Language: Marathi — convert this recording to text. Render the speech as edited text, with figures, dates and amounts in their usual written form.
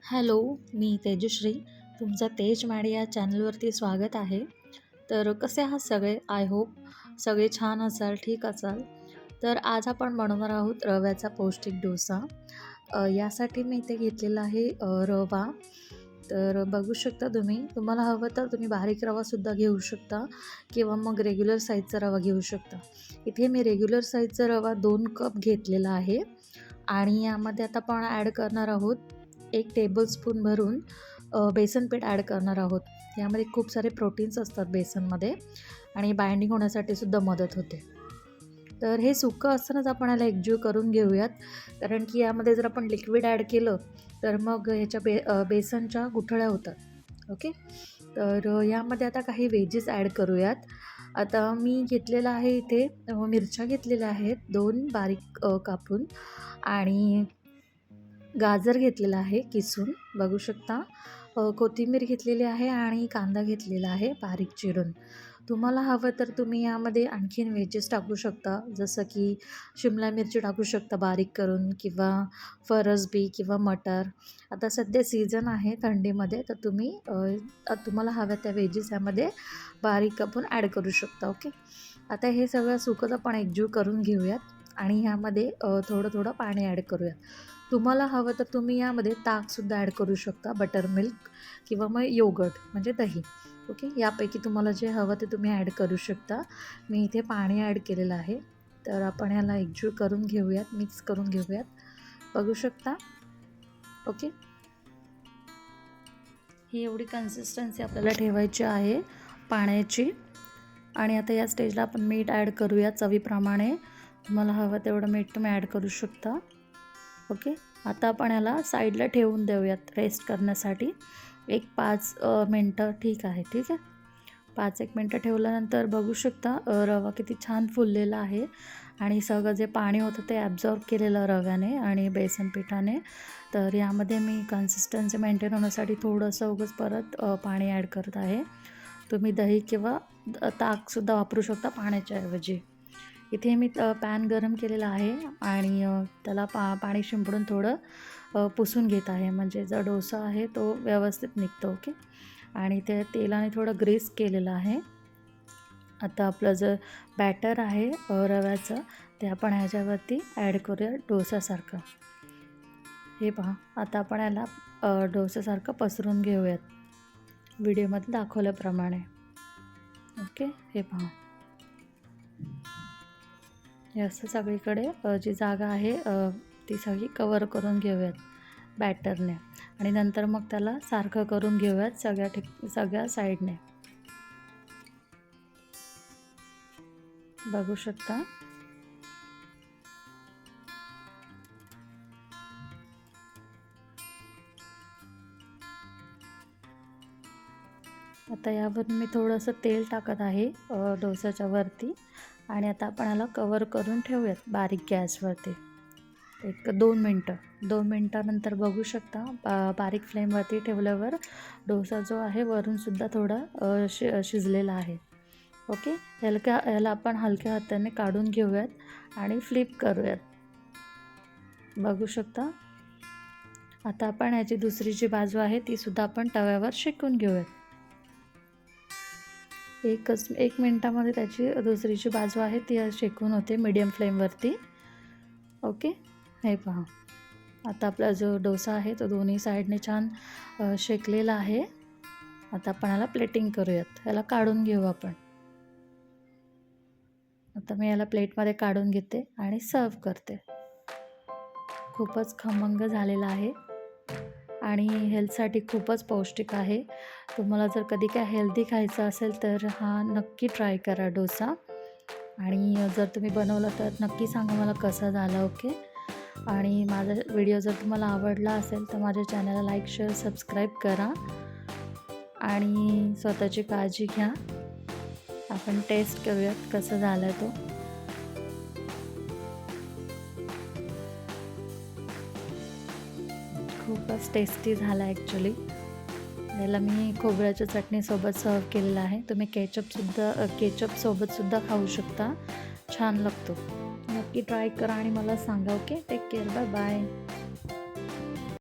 हॅलो, मी तेजश्री. तुमचं तेज मॅडी या चॅनलवरती स्वागत आहे. तर कसे आहात सगळे? आय होप सगळे छान असाल, ठीक असाल. तर आज आपण बनवणार आहोत रव्याचा पौष्टिक डोसा. यासाठी मी इथे घेतलेला आहे रवा. तर बघू शकता तुम्हाला हवं तर तुम्ही बारीक रवासुद्धा घेऊ शकता किंवा मग रेग्युलर साईजचा रवा घेऊ शकता. इथे मी रेग्युलर साईजचा रवा 2 कप घेतलेला आहे आणि यामध्ये आता आपण ॲड करणार आहोत 1 टेबलस्पून भरून बेसन पीठ ॲड करणार आहोत. यामध्ये खूप सारे प्रोटीन्स असतात बेसनमध्ये आणि बाइंडिंग होण्यासाठी सुद्धा मदत होते. तर हे सुकं असतानाच आपण याला एकजीव करून घेऊयात, कारण की यामध्ये जर आपण लिक्विड ॲड केलं तर मग ह्याच्या बेसनच्या गुठळ्या होतात. ओके. तर यामध्ये आता काही वेजेस ॲड करूयात. आता मी घेतलेला आहे इथे मिरच्या घेतलेल्या आहेत 2 बारीक कापून आणि गाजर घेतलेला आहे किसून, बघू शकता. कोथिंबीर घेतलेली आहे आणि कांदा घेतलेला आहे बारीक चिरून. तुम्हाला हवं तर तुम्ही यामध्ये आणखीन वेजेस टाकू शकता, जसं की शिमला मिरची टाकू शकता बारीक करून किंवा फरसबी किंवा मटर. आता सध्या सीझन आहे थंडीमध्ये, तर तुम्हाला हव्या त्या वेजेस यामध्ये बारीक कापून ॲड करू शकता. ओके. आता हे सगळं सुकं आपण एकजीव करून घेऊयात आणि ह्यामध्ये थोडं थोडं पाणी ॲड करूयात. तुम्हाला हवं तर तुम्ही यामध्ये ताकसुद्धा ॲड करू शकता, बटर मिल्क किंवा मग योगर्ट म्हणजे दही. ओके. यापैकी तुम्हाला जे हवं ते तुम्ही ॲड करू शकता. मी इथे पाणी ॲड केलेलं आहे. तर आपण ह्याला एकजीव करून घेऊयात, मिक्स करून घेऊयात, बघू शकता. ओके. ही एवढी कन्सिस्टन्सी आपल्याला ठेवायची आहे पाण्याची. आणि आता या स्टेजला आपण मीठ ॲड करूया चवीप्रमाणे. तुम्हाला हवं तेवढं मीठ तुम्ही ॲड करू शकता. ओके. आता आपण याला साईडला ठेवून देऊयात रेस्ट करण्यासाठी 5 मिनटं. ठीक आहे. 5-1 मिनटं ठेवल्यानंतर बघू शकता रवा किती छान फुललेला आहे आणि सगळं जे पाणी होतं ते ॲब्झॉर्ब केलेलं रव्याने आणि बेसन पिठाने. तर यामध्ये मी कन्सिस्टन्सी मेंटेन होण्यासाठी थोडंसं उगाच परत पाणी ॲड करत आहे. तुम्ही दही किंवा ताकसुद्धा वापरू शकता पाण्याच्या ऐवजी. इथे मी पॅन गरम केलेला आहे आणि त्याला पाणी शिंपडून थोडं पुसून घेत आहे, म्हणजे जो डोसा आहे तो व्यवस्थित निघतो. ओके. आणि ते तेलाने थोडं ग्रीस केलेलं आहे. आता आपलं जे बॅटर आहे रव्याचं, ते आपण ह्याच्यावरती ॲड करूया डोसासारखं. हे पहा, आता आपण याला डोसासारखं पसरून घेऊयात व्हिडिओमध्ये दाखवल्याप्रमाणे. ओके. हे पहा, हे असं सगळीकडे जी जागा आहे ती सगळी कवर करून घेऊयात बॅटरने आणि नंतर मग त्याला सारखं करून घेऊयात सगळ्या साईडने. बघू शकता. आता यावरून मी थोडंसं तेल टाकत आहे डोसाच्या वरती आणि आता आपण याला कवर करून ठेवूयात बारीक गॅसवरती 2 मिनटं. 2 मिनटानंतर बघू शकता बारीक फ्लेमवरती ठेवल्यावर डोसा जो आहे वरूनसुद्धा थोडा शिजलेला आहे. ओके. याला आपण हलक्या हाताने काढून घेऊयात आणि फ्लिप करूयात, बघू शकता. आता आपण याची दुसरी जी बाजू आहे तीसुद्धा आपण तव्यावर शेकून घेऊयात. 1 मिनटामध्ये त्याची दुसरी जी बाजू आहे ती शेकून होते मीडियम फ्लेमवरती. ओके. हे पहा, आता आपला जो डोसा आहे तो दोन्ही साईडने छान शेकलेला आहे. आता आपण याला प्लेटिंग करूयात, याला काढून घेऊ आपण. आता मी याला प्लेटमध्ये काढून घेते आणि सर्व करते. खूपच खमंग झालेला आहे आणि हेल्थसाठी खूपच पौष्टिक आहे. तुम्हाला जर कधी काय हेल्दी खायचं असेल तर हा नक्की ट्राय करा डोसा. आणि जर तुम्ही बनवलं तर नक्की सांगा मला कसा झाला. ओके. आणि माझा व्हिडिओ जर तुम्हाला आवडला असेल तर माझ्या चॅनलला लाईक, शेअर, सबस्क्राईब करा आणि स्वतःची काळजी घ्या. आपण टेस्ट करूयात कसं झालं तो. खूपच टेस्टी झाला ॲक्च्युली. याला मी खोबऱ्याच्या चटणीसोबत सर्व केलेलं आहे. तुम्ही केचपसोबतसुद्धा खाऊ शकता, छान लागतो. नक्की ट्राय करा आणि मला सांगा. Okay. Take care. Bye bye.